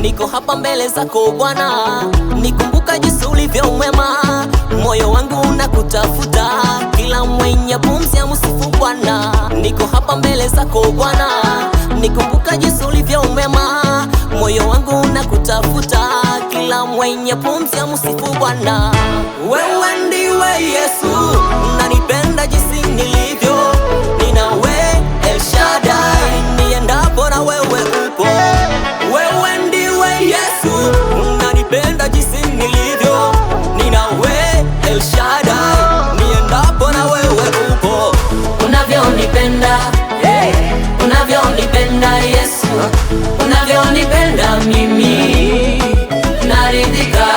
Niko hapa mbele zako Bwana, nikumbuka jinsi ulivyo mwema. Moyo wangu unakutafuta, kila mwenye pumzi amsifu Bwana. Niko hapa mbele zako Bwana, nikumbuka jinsi ulivyo mwema. Moyo wangu unakutafuta, kila mwenye pumzi amsifu Bwana. Wewe ndiwe Yesu, unanipenda jinsi nilivyo. Ninawe El Shaddai, niendapo na wewe upo. Wewe ndiwe Yesu, unanipenda jinsi nilivyo. Ninawe El Shaddai, niendapo na wewe upo. Unavyonipenda, hey, unavyonipenda Yesu, unavyonipenda mimi naridhika.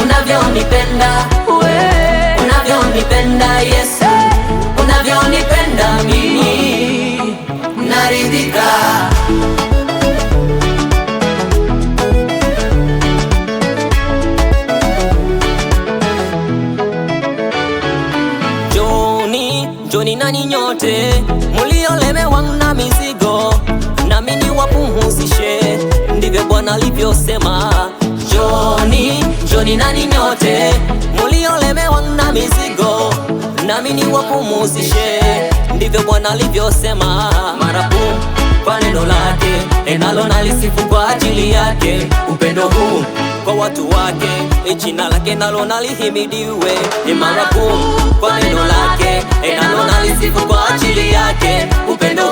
Unavyonipenda wewe, unavyonipenda Yesu, unavyonipenda mimi naridhika. Njoni nani nyote muliolemewa na mizigo, nami niwapumzishe, ndivyo Bwana alivyosema. Njoni nani nyote muliolemewa na mizigo, nami niwapumzishe, ndivyo Bwana alivyosema. Marapu kwa neno lake, enalo nalisifu kwa ajili yake. Upendo huu kwa watu wake, jina lake nalo nalihimidiwe. Marapu kwa neno lake, enalo nalisifu kwa ajili yake. Upendo